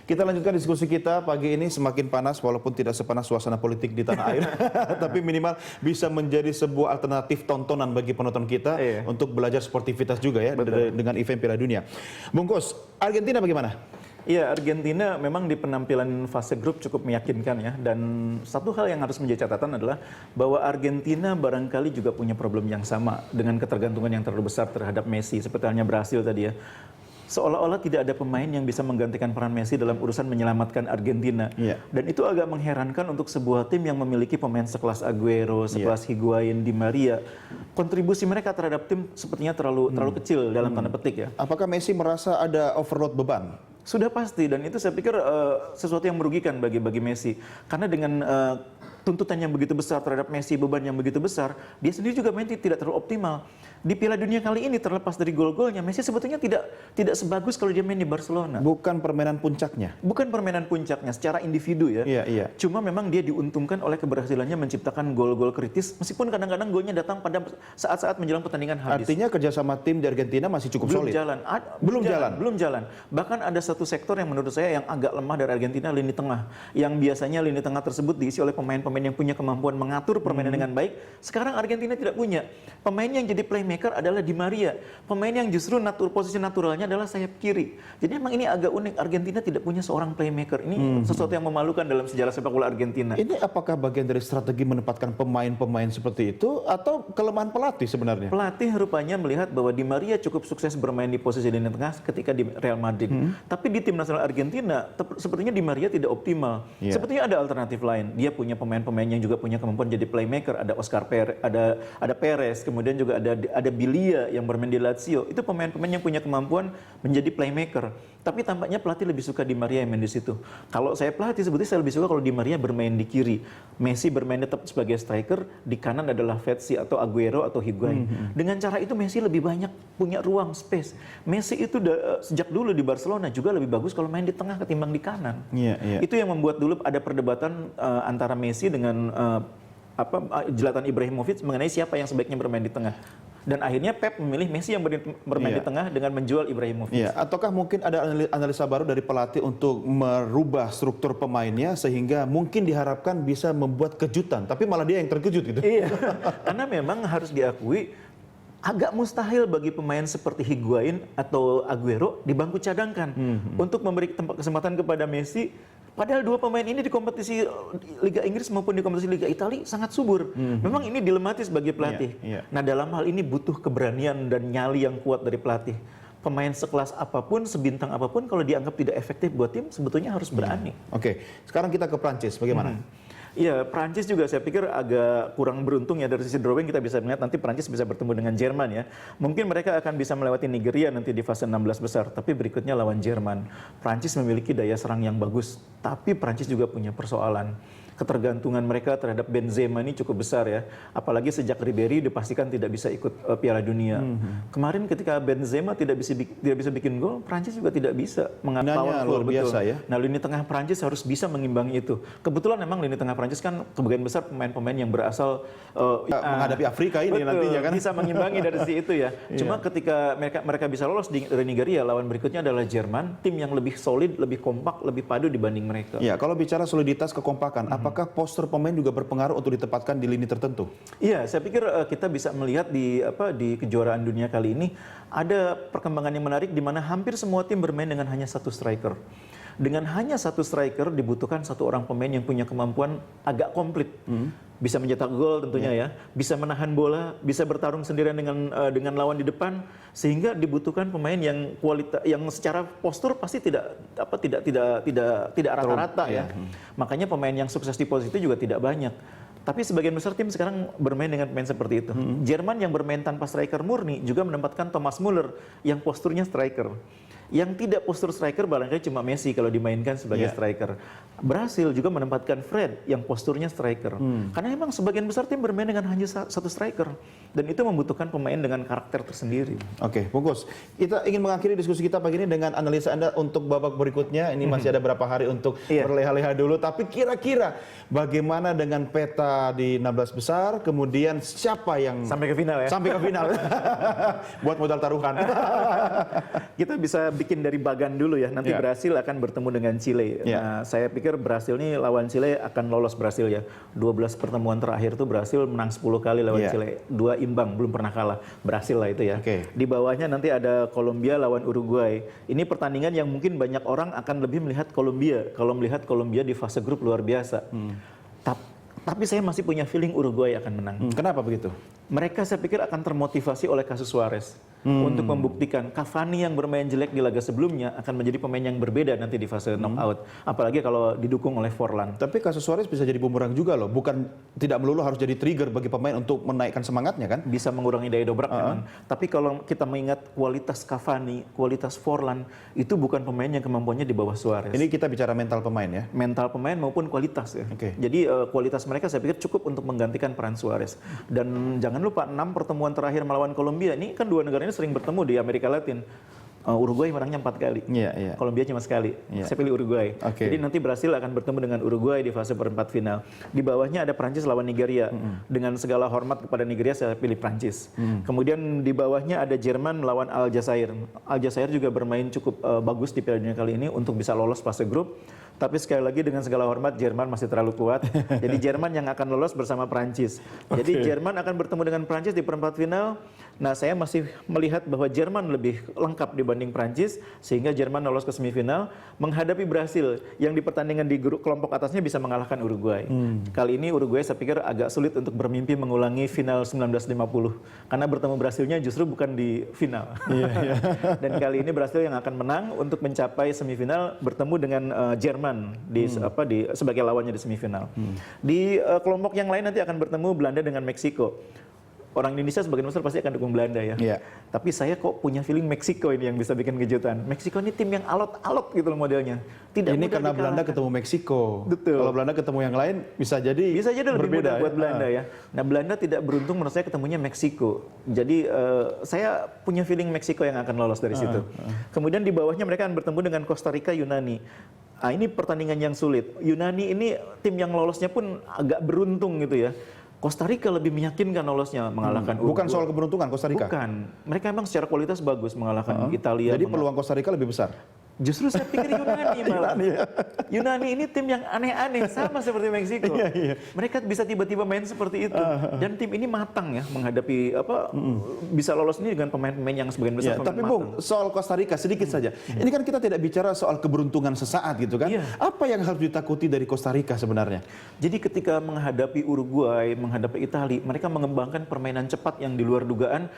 Kita lanjutkan diskusi kita pagi ini, semakin panas walaupun tidak sepanas suasana politik di tanah air. Tapi minimal bisa menjadi sebuah alternatif tontonan bagi penonton kita untuk belajar sportivitas juga ya dengan event Piala Dunia. Bungkus, Argentina bagaimana? Iya, Argentina memang di penampilan fase grup cukup meyakinkan ya. Dan satu hal yang harus menjadi catatan adalah bahwa Argentina barangkali juga punya problem yang sama dengan ketergantungan yang terlalu besar terhadap Messi. Seperti halnya Brasil tadi ya. Seolah-olah tidak ada pemain yang bisa menggantikan peran Messi dalam urusan menyelamatkan Argentina. Dan itu agak mengherankan untuk sebuah tim yang memiliki pemain sekelas Aguero, sekelas Higuain, Di Maria. Kontribusi mereka terhadap tim sepertinya terlalu kecil dalam tanda petik ya. Apakah Messi merasa ada overload beban? Sudah pasti, dan itu saya pikir sesuatu yang merugikan bagi Messi. Karena dengan tuntutan yang begitu besar terhadap Messi, beban yang begitu besar, dia sendiri juga main tidak terlalu optimal. Di Piala Dunia kali ini terlepas dari gol-golnya, Messi sebetulnya tidak sebagus kalau dia main di Barcelona. Bukan permainan puncaknya? Bukan permainan puncaknya secara individu ya. Cuma memang dia diuntungkan oleh keberhasilannya menciptakan gol-gol kritis, meskipun kadang-kadang golnya datang pada saat-saat menjelang pertandingan habis. Artinya kerjasama tim di Argentina masih cukup solid? Belum jalan. Bahkan ada satu sektor yang menurut saya yang agak lemah dari Argentina, lini tengah. Yang biasanya lini tengah tersebut diisi oleh pemain-pemain yang punya kemampuan mengatur permainan dengan baik. Sekarang Argentina tidak punya. Pemain yang jadi playmaker adalah Di Maria. Pemain yang justru posisi naturalnya adalah sayap kiri. Jadi memang ini agak unik. Argentina tidak punya seorang playmaker. Ini sesuatu yang memalukan dalam sejarah sepak bola Argentina. Ini apakah bagian dari strategi menempatkan pemain-pemain seperti itu atau kelemahan pelatih sebenarnya? Pelatih rupanya melihat bahwa Di Maria cukup sukses bermain di posisi lini tengah ketika di Real Madrid. Tapi di tim nasional Argentina sepertinya Di Maria tidak optimal. Sepertinya ada alternatif lain. Dia punya pemain-pemain yang juga punya kemampuan jadi playmaker. Ada Oscar Perez, ada Perez, kemudian juga ada Bilia yang bermain di Lazio. Itu pemain-pemain yang punya kemampuan menjadi playmaker. Tapi tampaknya pelatih lebih suka Di Maria yang main di situ. Kalau saya pelatih, sebetulnya saya lebih suka kalau Di Maria bermain di kiri. Messi bermain tetap sebagai striker, di kanan adalah Vetsi atau Aguero atau Higuain. Dengan cara itu Messi lebih banyak punya ruang, space. Messi itu sejak dulu di Barcelona juga lebih bagus kalau main di tengah ketimbang di kanan. Itu yang membuat dulu ada perdebatan antara Messi dengan Zlatan Ibrahimovic mengenai siapa yang sebaiknya bermain di tengah. Dan akhirnya Pep memilih Messi yang bermain di tengah dengan menjual Ibrahimovic. Ataukah mungkin ada analisa baru dari pelatih untuk merubah struktur pemainnya sehingga mungkin diharapkan bisa membuat kejutan, tapi malah dia yang terkejut gitu? Iya, karena memang harus diakui agak mustahil bagi pemain seperti Higuain atau Aguero di bangku cadangkan untuk memberi kesempatan kepada Messi. Padahal dua pemain ini di kompetisi Liga Inggris maupun di kompetisi Liga Italia sangat subur. Memang ini dilematis bagi pelatih. Nah, dalam hal ini butuh keberanian dan nyali yang kuat dari pelatih. Pemain sekelas apapun, sebintang apapun, kalau dianggap tidak efektif buat tim, sebetulnya harus berani. Oke, sekarang kita ke Prancis, bagaimana? Iya, Prancis juga saya pikir agak kurang beruntung ya dari sisi drawing. Kita bisa melihat nanti Prancis bisa bertemu dengan Jerman ya. Mungkin mereka akan bisa melewati Nigeria nanti di fase 16 besar, tapi berikutnya lawan Jerman. Prancis memiliki daya serang yang bagus, tapi Prancis juga punya persoalan. Ketergantungan mereka terhadap Benzema ini cukup besar ya. Apalagi sejak Ribery dipastikan tidak bisa ikut Piala Dunia. Kemarin ketika Benzema tidak bisa bikin gol, Prancis juga tidak bisa mengatakan luar biasa ya. Nah, lini tengah Prancis harus bisa mengimbangi itu. Kebetulan memang lini tengah Prancis kan sebagian besar pemain-pemain yang berasal menghadapi Afrika ini nantinya kan. Bisa mengimbangi dari sisi itu ya. Cuma ketika mereka bisa lolos dari Nigeria, lawan berikutnya adalah Jerman, tim yang lebih solid, lebih kompak, lebih padu dibanding mereka. Ya, kalau bicara soliditas kekompakan, apakah postur pemain juga berpengaruh untuk ditempatkan di lini tertentu? Iya, saya pikir kita bisa melihat di kejuaraan dunia kali ini ada perkembangan yang menarik di mana hampir semua tim bermain dengan hanya satu striker. Dengan hanya satu striker dibutuhkan satu orang pemain yang punya kemampuan agak komplit. Bisa mencetak gol tentunya ya, bisa menahan bola, bisa bertarung sendirian dengan lawan di depan, sehingga dibutuhkan pemain yang yang secara postur pasti tidak rata-rata ya. Makanya pemain yang sukses di posisi itu juga tidak banyak. Tapi sebagian besar tim sekarang bermain dengan pemain seperti itu. Jerman yang bermain tanpa striker murni juga menempatkan Thomas Müller yang posturnya striker. Yang tidak postur striker barangkali cuma Messi kalau dimainkan sebagai striker. Brasil juga menempatkan Fred yang posturnya striker. Karena memang sebagian besar tim bermain dengan hanya satu striker. Dan itu membutuhkan pemain dengan karakter tersendiri. Oke, Bungkus. Kita ingin mengakhiri diskusi kita pagi ini dengan analisa Anda untuk babak berikutnya. Ini masih ada berapa hari untuk berleha-leha dulu. Tapi kira-kira bagaimana dengan peta di 16 besar, kemudian siapa yang sampai ke final ya? Sampai ke final. Buat modal taruhan. Kita bisa bikin dari bagan dulu ya. Nanti Brasil akan bertemu dengan Chile. Nah, saya pikir Brasil ini lawan Chile akan lolos Brasil ya. 12 pertemuan terakhir tuh Brasil menang 10 kali lawan Chile. 2 imbang, belum pernah kalah. Berhasil lah itu ya. Di bawahnya nanti ada Kolombia lawan Uruguay. Ini pertandingan yang mungkin banyak orang akan lebih melihat Kolombia. Kalau melihat Kolombia di fase grup luar biasa. Tapi saya masih punya feeling Uruguay akan menang. Kenapa begitu? Mereka saya pikir akan termotivasi oleh kasus Suarez untuk membuktikan Cavani yang bermain jelek di laga sebelumnya akan menjadi pemain yang berbeda nanti di fase knockout. Apalagi kalau didukung oleh Forlan. Tapi kasus Suarez bisa jadi bumerang juga loh. Bukan tidak melulu harus jadi trigger bagi pemain untuk menaikkan semangatnya kan? Bisa mengurangi daya dobrak memang. Tapi kalau kita mengingat kualitas Cavani, kualitas Forlan, itu bukan pemain yang kemampuannya di bawah Suarez. Ini kita bicara mental pemain ya? Mental pemain maupun kualitas ya. Jadi kualitas mereka saya pikir cukup untuk menggantikan peran Suarez. Dan jangan lupa 6 pertemuan terakhir melawan Kolombia, ini kan 2 negara ini sering bertemu di Amerika Latin. Uruguay menangnya 4 kali, Kolombia cuma sekali. Saya pilih Uruguay. Jadi nanti Brasil akan bertemu dengan Uruguay di fase perempat final. Di bawahnya ada Prancis lawan Nigeria. Dengan segala hormat kepada Nigeria, saya pilih Prancis. Kemudian di bawahnya ada Jerman lawan Aljazair. Aljazair juga bermain cukup bagus di Piala Dunia kali ini untuk bisa lolos fase grup. Tapi sekali lagi dengan segala hormat, Jerman masih terlalu kuat. Jadi Jerman yang akan lolos bersama Prancis. Jadi Jerman akan bertemu dengan Prancis di perempat final. Nah, saya masih melihat bahwa Jerman lebih lengkap dibanding Prancis, sehingga Jerman lolos ke semifinal menghadapi Brasil yang di pertandingan di grup kelompok atasnya bisa mengalahkan Uruguay. Kali ini Uruguay saya pikir agak sulit untuk bermimpi mengulangi final 1950 karena bertemu Brasilnya justru bukan di final. Dan kali ini Brasil yang akan menang untuk mencapai semifinal bertemu dengan Jerman sebagai lawannya di semifinal. Di kelompok yang lain nanti akan bertemu Belanda dengan Meksiko. Orang Indonesia sebagian besar pasti akan dukung Belanda ya. Tapi saya kok punya feeling Meksiko ini yang bisa bikin kejutan. Meksiko ini tim yang alot-alot gitu loh modelnya. Ini karena Belanda ketemu Meksiko. Betul. Kalau Belanda ketemu yang lain bisa jadi lebih mudah ya? buat Belanda ya. Nah, Belanda tidak beruntung menurut saya ketemunya Meksiko. Jadi saya punya feeling Meksiko yang akan lolos dari situ. Kemudian di bawahnya mereka akan bertemu dengan Costa Rica, Yunani. Nah, ini pertandingan yang sulit. Yunani ini tim yang lolosnya pun agak beruntung gitu ya. Costa Rica lebih meyakinkan lolosnya mengalahkan Uruguay. Bukan soal keberuntungan Costa Rica? Bukan. Mereka memang secara kualitas bagus mengalahkan Italia. Jadi peluang Costa Rica lebih besar? Justru saya pikir Yunani malah. Yunani ini tim yang aneh-aneh, sama seperti Meksiko. Mereka bisa tiba-tiba main seperti itu. Dan tim ini matang ya menghadapi bisa lolos ini dengan pemain-pemain yang sebagian besar pemain tapi Bung, soal Costa Rica sedikit saja. Ini kan kita tidak bicara soal keberuntungan sesaat gitu kan. Apa yang harus ditakuti dari Costa Rica sebenarnya? Jadi ketika menghadapi Uruguay, menghadapi Italia, mereka mengembangkan permainan cepat yang di luar dugaan.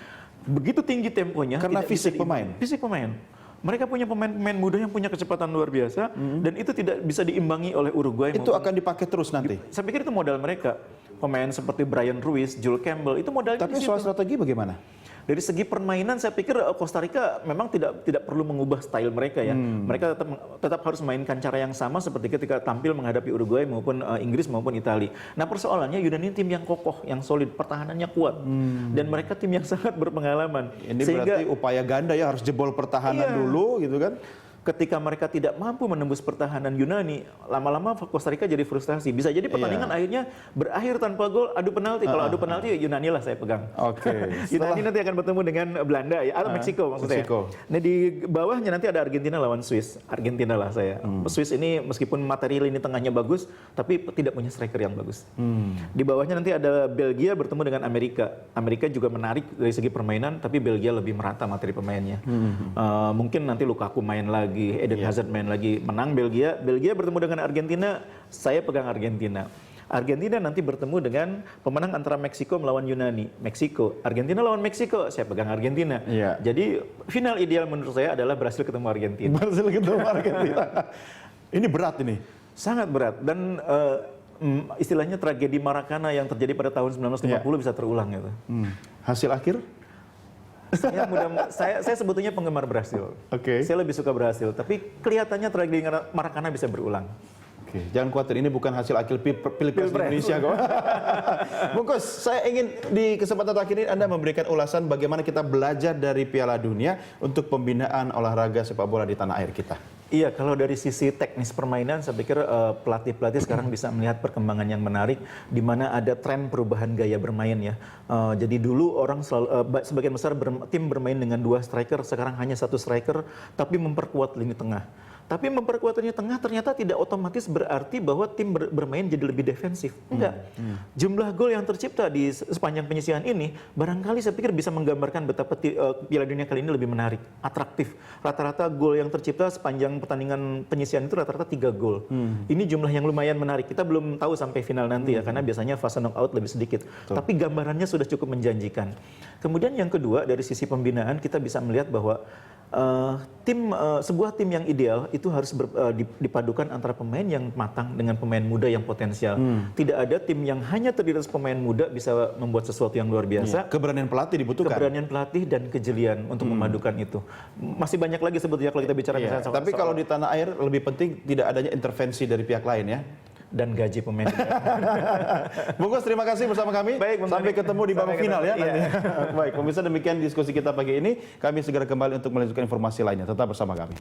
Begitu tinggi temponya. Karena fisik pemain? Fisik pemain. Mereka punya pemain-pemain muda yang punya kecepatan luar biasa dan itu tidak bisa diimbangi oleh Uruguay. Itu akan dipakai terus nanti? Saya pikir itu modal mereka. Pemain seperti Brian Ruiz, Jules Campbell, itu modalnya. Tapi soal strategi bagaimana? Dari segi permainan saya pikir Costa Rica memang tidak perlu mengubah style mereka ya. Mereka tetap harus mainkan cara yang sama seperti ketika tampil menghadapi Uruguay maupun Inggris maupun Italia. Nah, persoalannya Yunani tim yang kokoh, yang solid, pertahanannya kuat. Dan mereka tim yang sangat berpengalaman. Ini berarti upaya ganda ya, harus jebol pertahanan dulu gitu kan. Ketika mereka tidak mampu menembus pertahanan Yunani, lama-lama Costa Rica jadi frustasi. Bisa jadi pertandingan akhirnya berakhir tanpa gol, adu penalti. Kalau adu penalti Yunani lah saya pegang. Yunani nanti akan bertemu dengan Belanda ya, atau Meksiko maksudnya. Nah, di bawahnya nanti ada Argentina lawan Swiss. Argentina lah saya. Swiss ini meskipun material ini tengahnya bagus, tapi tidak punya striker yang bagus. Di bawahnya nanti ada Belgia bertemu dengan Amerika. Amerika juga menarik dari segi permainan, tapi Belgia lebih merata materi pemainnya. Mungkin nanti Lukaku main lagi. Eden Hazard main lagi, menang Belgia. Belgia bertemu dengan Argentina, saya pegang Argentina. Argentina nanti bertemu dengan pemenang antara Meksiko melawan Yunani. Meksiko, Argentina lawan Meksiko, saya pegang Argentina. Jadi final ideal menurut saya adalah Brasil ketemu Argentina. Brasil ketemu Argentina. Ini berat ini. Sangat berat dan istilahnya tragedi Maracana yang terjadi pada tahun 1950 bisa terulang gitu. Hasil akhir? Saya sebetulnya penggemar Brasil. Saya lebih suka Brasil, tapi kelihatannya tragedi Maracana bisa berulang. Oke, jangan khawatir, ini bukan hasil akhir Pilpres Indonesia kok. Bungkus, saya ingin di kesempatan terakhir ini Anda memberikan ulasan bagaimana kita belajar dari Piala Dunia untuk pembinaan olahraga sepak bola di tanah air kita. Iya, kalau dari sisi teknis permainan, saya pikir pelatih-pelatih sekarang bisa melihat perkembangan yang menarik, di mana ada tren perubahan gaya bermain ya. Jadi dulu orang selalu, sebagian besar tim bermain dengan 2 striker, sekarang hanya 1 striker, tapi memperkuat lini tengah. Tapi memperkuat lini tengah ternyata tidak otomatis berarti bahwa tim bermain jadi lebih defensif. Enggak. Jumlah gol yang tercipta di sepanjang penyisihan ini, barangkali saya pikir bisa menggambarkan betapa Piala Dunia kali ini lebih menarik, atraktif. Rata-rata gol yang tercipta sepanjang pertandingan penyisihan itu rata-rata 3 gol. Ini jumlah yang lumayan menarik. Kita belum tahu sampai final nanti ya, karena biasanya fase knockout lebih sedikit. Tapi gambarannya sudah cukup menjanjikan. Kemudian yang kedua, dari sisi pembinaan kita bisa melihat bahwa sebuah tim yang ideal itu harus dipadukan antara pemain yang matang dengan pemain muda yang potensial. Tidak ada tim yang hanya terdiri atas pemain muda bisa membuat sesuatu yang luar biasa. Keberanian pelatih dibutuhkan. Keberanian pelatih dan kejelian untuk memadukan itu. Masih banyak lagi sebetulnya kalau kita bicara misalnya tapi kalau di tanah air lebih penting tidak adanya intervensi dari pihak lain ya. Dan gaji pemain. Bungkus, terima kasih bersama kami. Baik, sampai ketemu di babak final ya. Iya. Baik, pemirsa, demikian diskusi kita pagi ini. Kami segera kembali untuk melanjutkan informasi lainnya. Tetap bersama kami.